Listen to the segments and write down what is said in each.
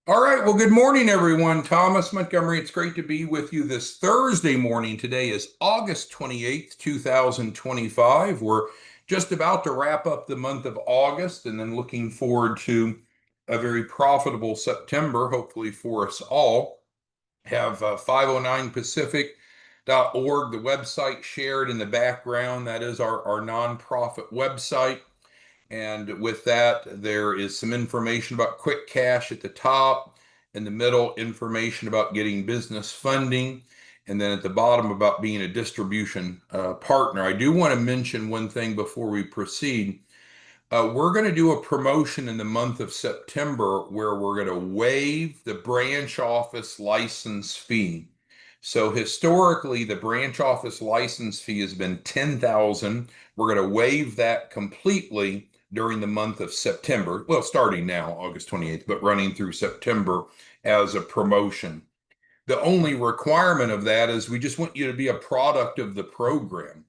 All right. Well, good morning, everyone. Thomas Montgomery, it's great to be with you this Thursday morning. Today is August 28th, 2025. We're just about to wrap up the month of August and then looking forward to a very profitable September, hopefully for us all. Have 509pacific.org, the website shared in the background. That is our nonprofit website. And with that, there is some information about quick cash at the top. In the middle, information about getting business funding. And then at the bottom, about being a distribution partner. I do want to mention one thing before we proceed. We're going to do a promotion in the month of September where we're going to waive the branch office license fee. So historically, the branch office license fee has been 10,000. We're going to waive that completely during the month of September. Well, starting now, August 28th, but running through September as a promotion. The only requirement of that is we just want you to be a product of the program.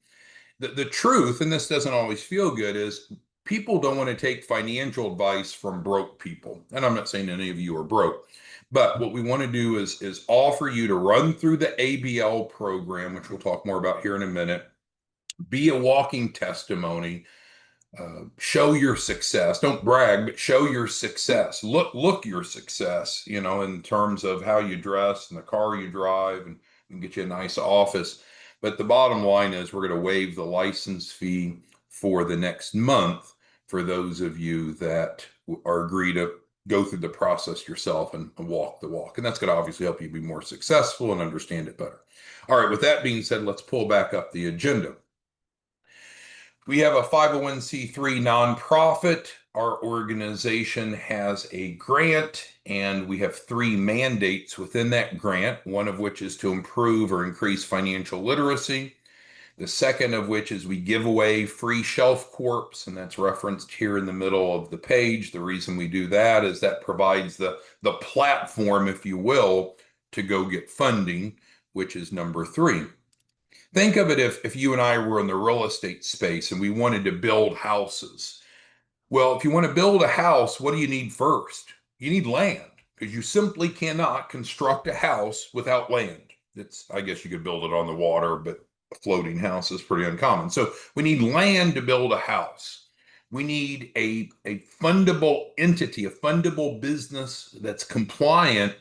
The truth, and this doesn't always feel good, is people don't want to take financial advice from broke people. And I'm not saying any of you are broke, but what we want to do is offer you to run through the ABL program, which we'll talk more about here in a minute, be a walking testimony, show your success. Don't brag, but show your success. Look your success, in terms of how you dress and the car you drive and get you a nice office. But the bottom line is we're going to waive the license fee for the next month for those of you that are agree to go through the process yourself and walk the walk. And that's going to obviously help you be more successful and understand it better. All right, with that being said, let's pull back up the agenda. We have a 501c3 nonprofit. Our organization has a grant, and we have three mandates within that grant, one of which is to improve or increase financial literacy. The second of which is we give away free Shelf Corps, and that's referenced here in the middle of the page. The reason we do that is that provides the platform, if you will, to go get funding, which is number three. Think of it if you and I were in the real estate space and we wanted to build houses. Well, if you want to build a house, what do you need first? You need land because you simply cannot construct a house without land. I guess you could build it on the water, but a floating house is pretty uncommon. So we need land to build a house. We need a fundable entity, a fundable business that's compliant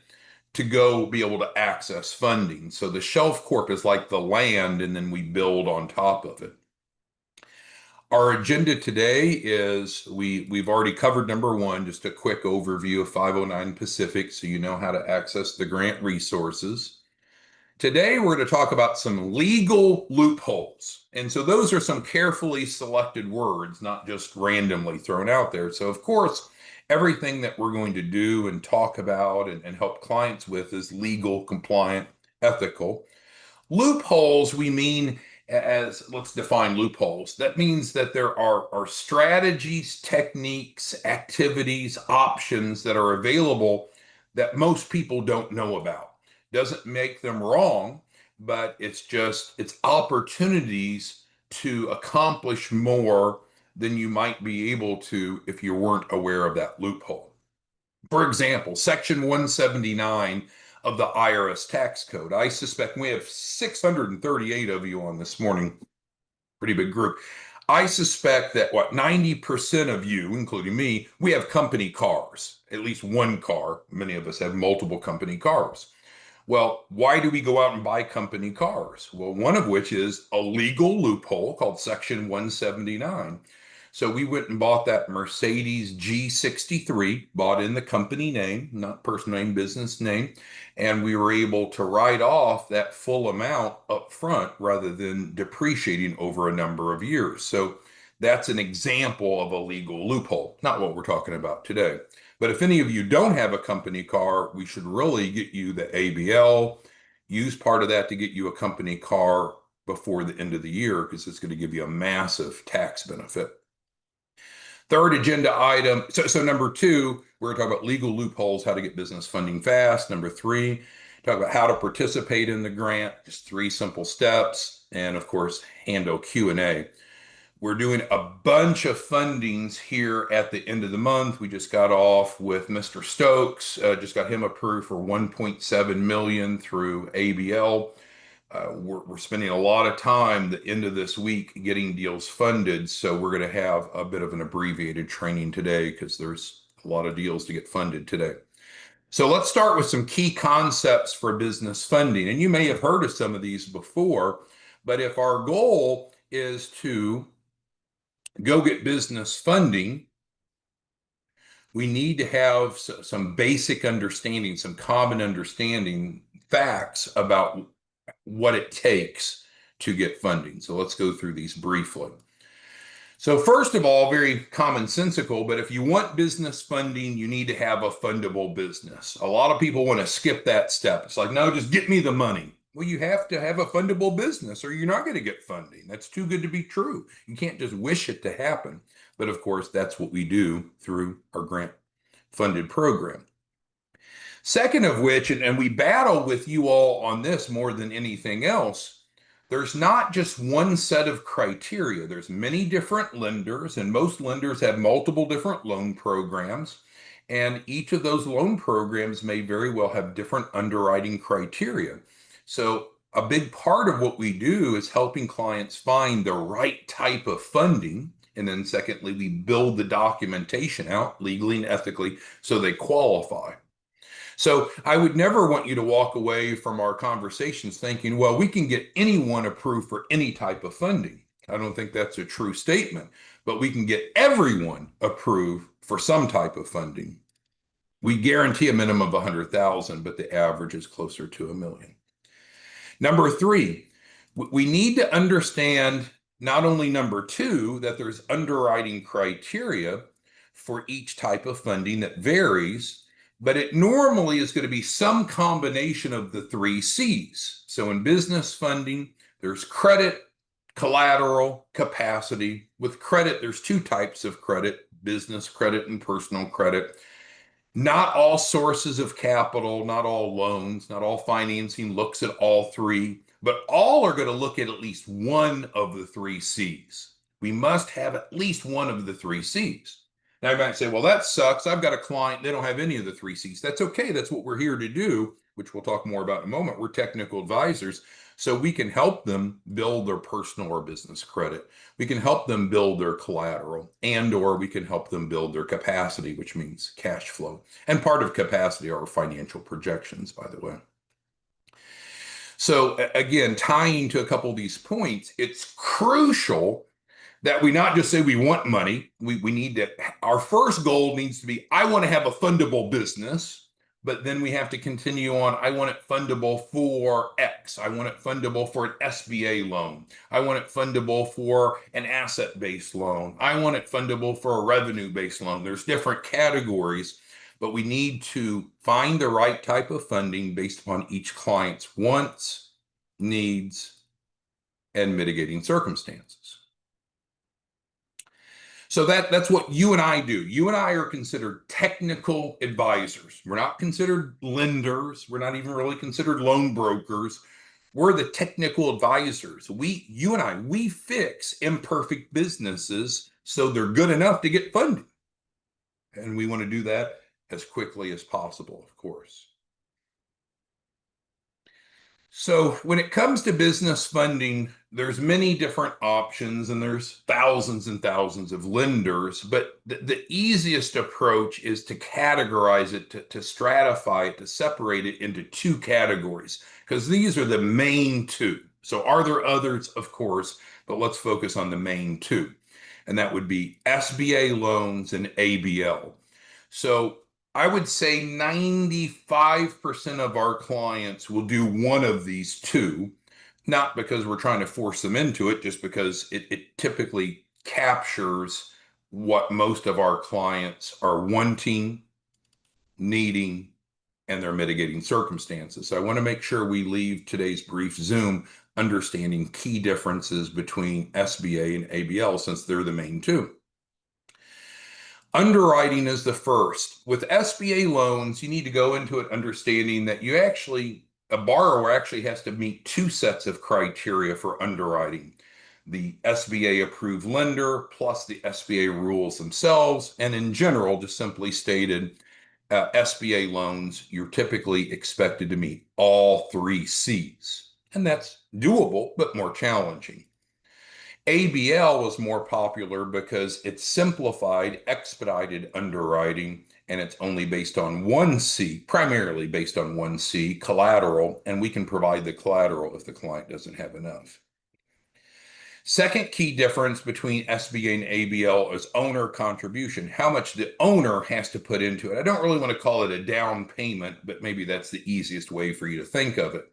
to go be able to access funding. So the Shelf Corp is like the land, and then we build on top of it. Our agenda today is we've already covered number one, just a quick overview of 509 Pacific so you know how to access the grant resources. Today, we're going to talk about some legal loopholes. And so those are some carefully selected words, not just randomly thrown out there. So, of course, everything that we're going to do and talk about and help clients with is legal, compliant, ethical. Loopholes, we mean let's define loopholes. That means that there are strategies, techniques, activities, options that are available that most people don't know about. Doesn't make them wrong, but it's opportunities to accomplish more than you might be able to if you weren't aware of that loophole. For example, Section 179 of the IRS tax code. I suspect we have 638 of you on this morning, pretty big group. I suspect that 90% of you, including me, we have company cars, at least one car. Many of us have multiple company cars. Well, why do we go out and buy company cars? Well, one of which is a legal loophole called Section 179. So we went and bought that Mercedes G63, bought in the company name, not personal name, business name, and we were able to write off that full amount up front rather than depreciating over a number of years. So that's an example of a legal loophole, not what we're talking about today. But if any of you don't have a company car, we should really get you the ABL, use part of that to get you a company car before the end of the year because it's going to give you a massive tax benefit. Third agenda item. So number two, we're talking about legal loopholes, how to get business funding fast. Number three, talk about how to participate in the grant, just three simple steps. And of course, handle Q&A. We're doing a bunch of fundings here at the end of the month. We just got off with Mr. Stokes, just got him approved for 1.7 million through ABL. We're spending a lot of time the end of this week getting deals funded. So we're going to have a bit of an abbreviated training today because there's a lot of deals to get funded today. So let's start with some key concepts for business funding. And you may have heard of some of these before, but if our goal is to go get business funding, we need to have some basic understanding, some common understanding, facts about what it takes to get funding. So let's go through these briefly. So first of all, very commonsensical, but if you want business funding, you need to have a fundable business. A lot of people want to skip that step. It's like, no, just get me the money. Well, you have to have a fundable business or you're not going to get funding. That's too good to be true. You can't just wish it to happen. But of course, that's what we do through our grant funded program. Second of which, and we battle with you all on this more than anything else, there's not just one set of criteria. There's many different lenders, and most lenders have multiple different loan programs. And each of those loan programs may very well have different underwriting criteria. So a big part of what we do is helping clients find the right type of funding. And then secondly, we build the documentation out legally and ethically so they qualify. So I would never want you to walk away from our conversations thinking, well, we can get anyone approved for any type of funding. I don't think that's a true statement, but we can get everyone approved for some type of funding. We guarantee a minimum of 100,000, but the average is closer to 1 million. Number three, we need to understand not only number two, that there's underwriting criteria for each type of funding that varies, but it normally is going to be some combination of the three C's. So in business funding, there's credit, collateral, capacity. With credit, there's two types of credit, business credit and personal credit. Not all sources of capital, not all loans, not all financing looks at all three, but all are going to look at least one of the three C's. We must have at least one of the three C's. Now you might say, well, that sucks. I've got a client, they don't have any of the three C's. That's okay. That's what we're here to do, which we'll talk more about in a moment. We're technical advisors, so we can help them build their personal or business credit. We can help them build their collateral, and or we can help them build their capacity, which means cash flow. And part of capacity are financial projections, by the way. So again, tying to a couple of these points, it's crucial that we not just say we want money. We need to, our first goal needs to be, I want to have a fundable business, but then we have to continue on. I want it fundable for X. I want it fundable for an SBA loan. I want it fundable for an asset-based loan. I want it fundable for a revenue-based loan. There's different categories, but we need to find the right type of funding based upon each client's wants, needs, and mitigating circumstances. So that's what you and I do. You and I are considered technical advisors. We're not considered lenders. We're not even really considered loan brokers. We're the technical advisors. You and I, we fix imperfect businesses so they're good enough to get funding. And we want to do that as quickly as possible, of course. So when it comes to business funding, there's many different options and there's thousands and thousands of lenders, but the easiest approach is to categorize it, to stratify it, to separate it into two categories, because these are the main two. So are there others? Of course, but let's focus on the main two. And that would be SBA loans and ABL. So I would say 95% of our clients will do one of these two, not because we're trying to force them into it, just because it typically captures what most of our clients are wanting, needing, and their mitigating circumstances. So I want to make sure we leave today's brief Zoom understanding key differences between SBA and ABL, since they're the main two. Underwriting is the first. With SBA loans, you need to go into it understanding that a borrower actually has to meet two sets of criteria for underwriting. the SBA approved lender plus the SBA rules themselves. And in general, just simply stated, SBA loans, you're typically expected to meet all three C's. And that's doable, but more challenging. ABL was more popular because it's simplified, expedited underwriting, and it's only based on one C, primarily based on one C, collateral, and we can provide the collateral if the client doesn't have enough. Second key difference between SBA and ABL is owner contribution, how much the owner has to put into it. I don't really want to call it a down payment, but maybe that's the easiest way for you to think of it.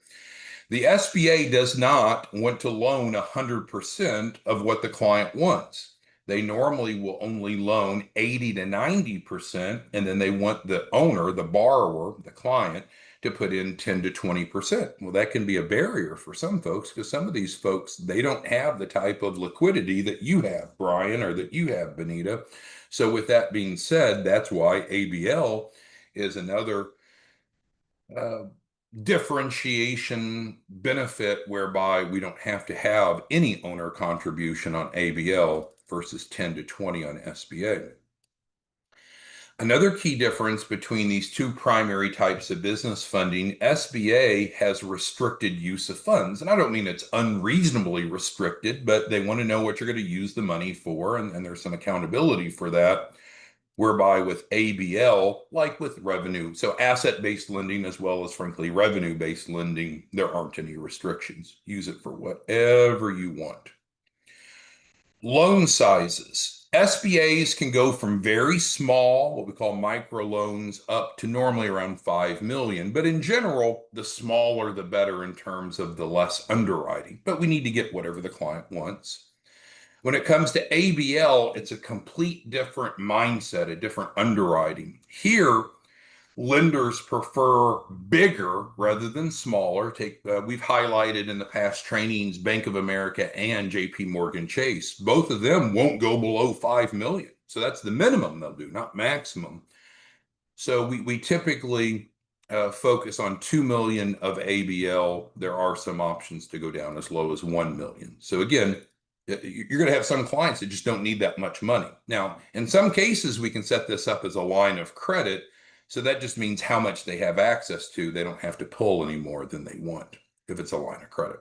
The SBA does not want to loan 100% of what the client wants. They normally will only loan 80 to 90%, and then they want the owner, the borrower, the client, to put in 10 to 20%. Well, that can be a barrier for some folks because some of these folks, they don't have the type of liquidity that you have, Brian, or that you have, Benita. So with that being said, that's why ABL is another differentiation benefit whereby we don't have to have any owner contribution on ABL versus 10 to 20 on SBA. Another key difference between these two primary types of business funding, SBA has restricted use of funds. And I don't mean it's unreasonably restricted, but they want to know what you're going to use the money for, and there's some accountability for that. Whereby with ABL, like with revenue, so asset-based lending as well as, frankly, revenue-based lending, there aren't any restrictions. Use it for whatever you want. Loan sizes. SBAs can go from very small, what we call micro loans, up to normally around 5 million. But in general, the smaller the better in terms of the less underwriting. But we need to get whatever the client wants. When it comes to ABL, it's a complete different mindset, a different underwriting. Here, lenders prefer bigger rather than smaller. We've highlighted in the past trainings Bank of America and JP Morgan Chase. Both of them won't go below 5 million. So that's the minimum they'll do, not maximum. So we typically focus on 2 million of ABL. There are some options to go down as low as 1 million. So again, you're going to have some clients that just don't need that much money. Now, in some cases, we can set this up as a line of credit. So that just means how much they have access to. They don't have to pull any more than they want if it's a line of credit.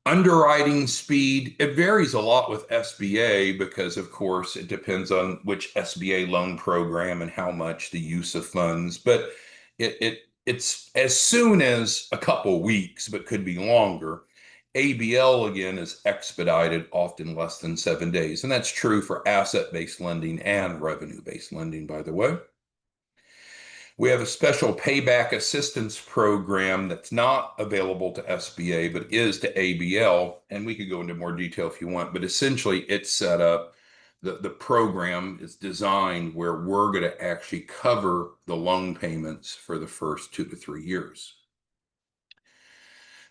Underwriting speed, it varies a lot with SBA because, of course, it depends on which SBA loan program and how much the use of funds. But it's as soon as a couple weeks, but could be longer. ABL, again, is expedited, often less than 7 days. And that's true for asset-based lending and revenue-based lending, by the way. We have a special payback assistance program that's not available to SBA, but is to ABL. And we could go into more detail if you want, but essentially it's set up, the program is designed where we're going to actually cover the loan payments for the first 2 to 3 years.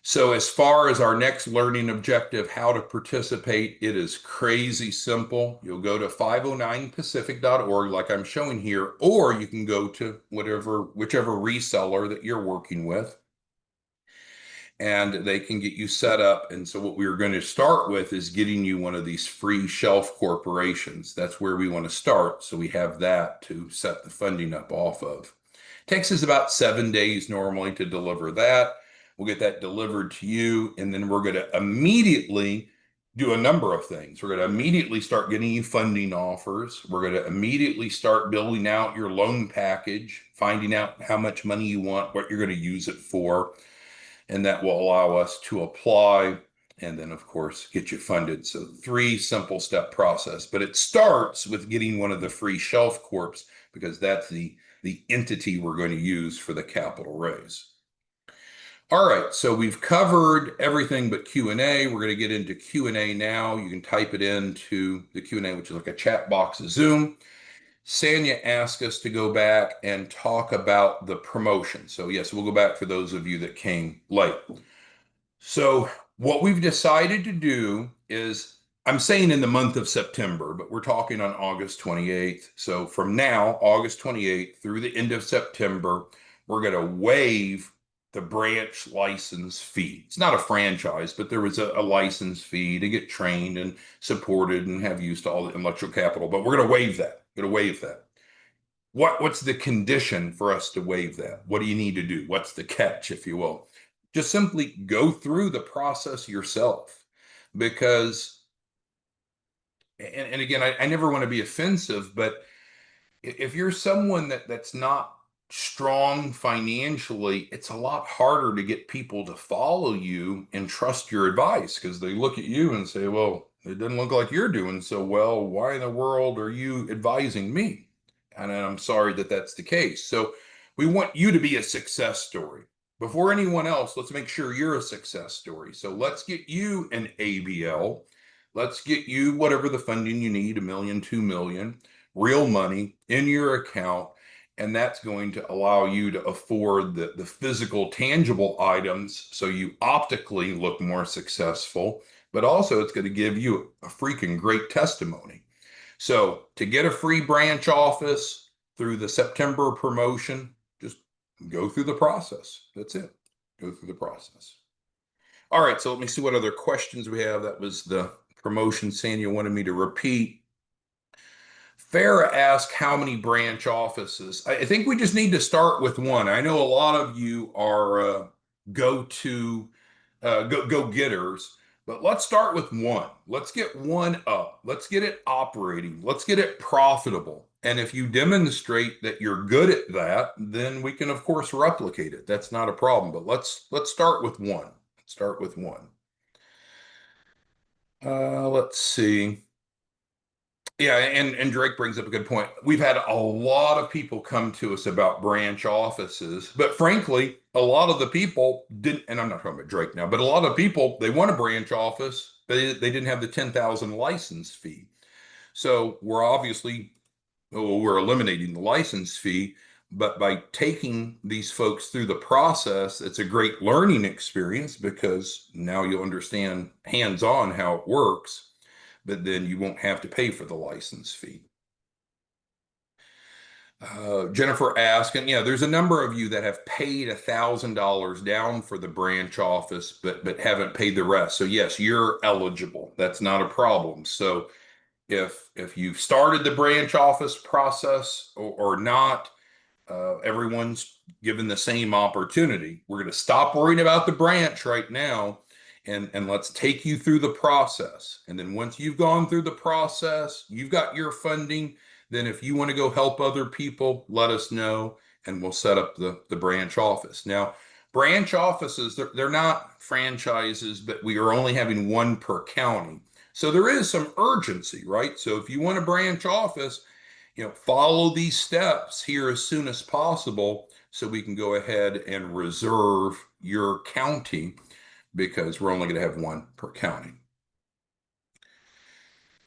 So as far as our next learning objective, how to participate, it is crazy simple. You'll go to 509pacific.org like I'm showing here, or you can go to whichever reseller that you're working with, and they can get you set up. And so what we're going to start with is getting you one of these free shelf corporations. That's where we want to start. So we have that to set the funding up off of. It takes us about 7 days normally to deliver that. We'll get that delivered to you, and then we're going to immediately do a number of things. We're going to immediately start getting you funding offers. We're going to immediately start building out your loan package, finding out how much money you want, what you're going to use it for, and that will allow us to apply and then, of course, get you funded. So 3 simple step process, but it starts with getting one of the free Shelf Corps because that's the entity we're going to use for the capital raise. All right, so we've covered everything but Q&A. We're going to get into Q&A now. You can type it into the Q&A, which is like a chat box of Zoom. Sanya asked us to go back and talk about the promotion. So yes, we'll go back for those of you that came late. So what we've decided to do is, I'm saying in the month of September, but we're talking on August 28th. So from now, August 28th through the end of September, we're going to waive the branch license fee. It's not a franchise, but there was a license fee to get trained and supported and have used all the intellectual capital. But we're going to waive that. Going to waive that. What's the condition for us to waive that? What do you need to do? What's the catch, if you will? Just simply go through the process yourself. Because, and again, I never want to be offensive, but if you're someone that's not strong financially, it's a lot harder to get people to follow you and trust your advice because they look at you and say, well, it doesn't look like you're doing so well. Why in the world are you advising me? And I'm sorry that that's the case. So we want you to be a success story. Before anyone else, let's make sure you're a success story. So let's get you an ABL. Let's get you whatever the funding you need, 1 million, 2 million, real money in your account. And that's going to allow you to afford the physical, tangible items so you optically look more successful, but also it's going to give you a freaking great testimony. So to get a free branch office through the September promotion, just go through the process. That's it. Go through the process. All right, so let me see what other questions we have. That was the promotion Sanya wanted me to repeat. Farah asked how many branch offices. I think we just need to start with one. I know a lot of you are go-getters, but let's start with one. Let's get one up. Let's get it operating. Let's get it profitable. And if you demonstrate that you're good at that, then we can, of course, replicate it. That's not a problem. But let's start with one. Start with one. Let's see. Yeah, and Drake brings up a good point. We've had a lot of people come to us about branch offices, but frankly, a lot of the people didn't, and I'm not talking about Drake now, but a lot of people, they want a branch office, but they didn't have the 10,000 license fee. So we're eliminating the license fee, but by taking these folks through the process, it's a great learning experience because now you'll understand hands-on how it works, but then you won't have to pay for the license fee. Jennifer asked, and yeah, there's a number of you that have paid $1,000 down for the branch office, but haven't paid the rest. So yes, you're eligible. That's not a problem. So if you've started the branch office process or not, everyone's given the same opportunity. We're going to stop worrying about the branch right now and let's take you through the process. And then once you've gone through the process, you've got your funding, then if you want to go help other people, let us know and we'll set up the branch office. Now, branch offices, they're not franchises, but we are only having one per county. So there is some urgency, right? So if you want a branch office, follow these steps here as soon as possible so we can go ahead and reserve your county because we're only going to have one per county.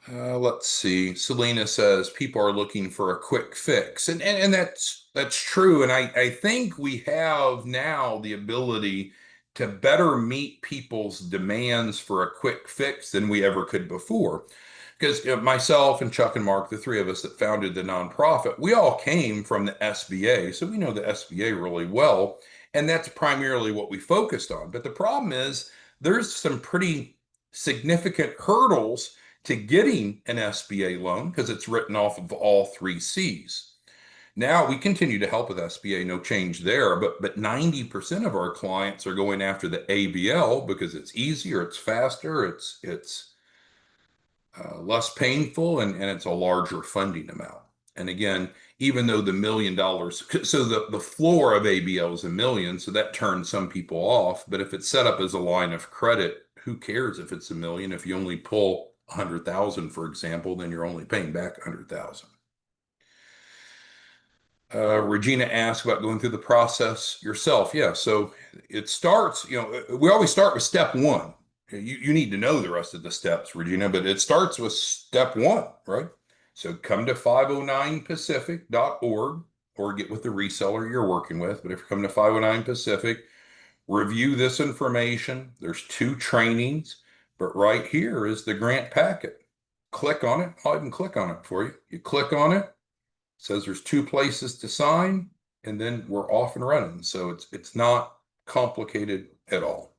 Let's see. Selena says people are looking for a quick fix, and that's true. And I think we have now the ability to better meet people's demands for a quick fix than we ever could before. Because myself and Chuck and Mark, the three of us that founded the nonprofit, we all came from the SBA, so we know the SBA really well, and that's primarily what we focused on. But the problem is there's some pretty significant hurdles to getting an SBA loan because it's written off of all 3 Cs. Now we continue to help with SBA, no change there, but 90% of our clients are going after the ABL because it's easier, it's faster, it's less painful, and it's a larger funding amount. And again, even though the $1 million, so the floor of ABL is $1 million, so that turns some people off. But if it's set up as a line of credit, who cares if it's $1 million? If you only pull 100,000, for example, then you're only paying back 100,000. Regina asked about going through the process yourself. Yeah, so it starts, we always start with step one. You need to know the rest of the steps, Regina, but it starts with step one, right? So come to 509pacific.org or get with the reseller you're working with. But if you come to 509 Pacific, review this information. There's 2 trainings, but right here is the grant packet. Click on it. I'll even click on it for you. You click on it. Says there's 2 places to sign, and then we're off and running. So it's not complicated at all.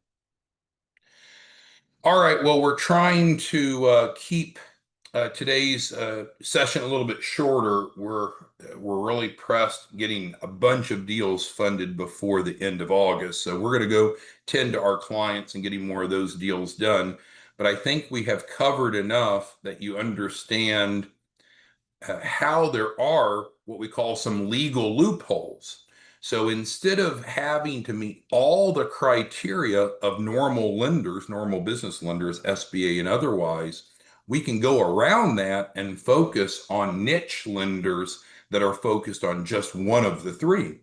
All right, well, we're trying to keep today's session a little bit shorter. We're really pressed getting a bunch of deals funded before the end of August. So we're going to go tend to our clients and getting more of those deals done. But I think we have covered enough that you understand how there are what we call some legal loopholes. So instead of having to meet all the criteria of normal lenders, normal business lenders, SBA and otherwise, we can go around that and focus on niche lenders that are focused on just one of the three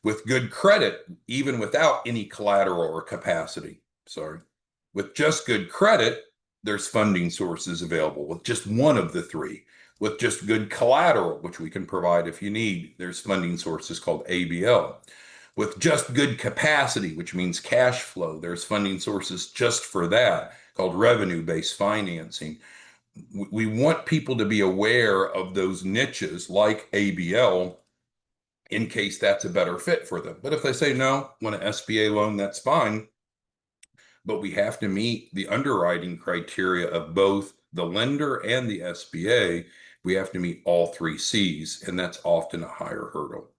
with good credit, even without any collateral or capacity. Sorry. With just good credit, there's funding sources available with just one of the three. With just good collateral, which we can provide if you need, there's funding sources called ABL. With just good capacity, which means cash flow, there's funding sources just for that called revenue-based financing. We want people to be aware of those niches like ABL in case that's a better fit for them. But if they say, no, want an SBA loan, that's fine. But we have to meet the underwriting criteria of both the lender and the SBA. We have to meet all three C's, and that's often a higher hurdle.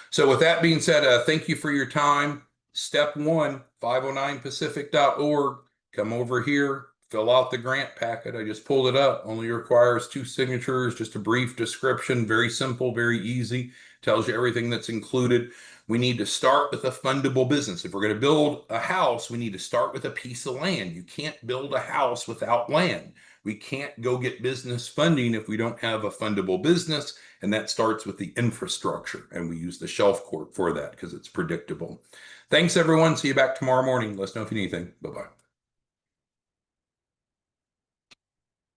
So with that being said, thank you for your time. Step one, 509pacific.org. Come over here, fill out the grant packet. I just pulled it up. Only requires 2 signatures, just a brief description. Very simple, very easy. Tells you everything that's included. We need to start with a fundable business. If we're going to build a house, we need to start with a piece of land. You can't build a house without land. We can't go get business funding if we don't have a fundable business, and that starts with the infrastructure, and we use the Shelf Corp for that because it's predictable. Thanks, everyone. See you back tomorrow morning. Let us know if you need anything. Bye-bye.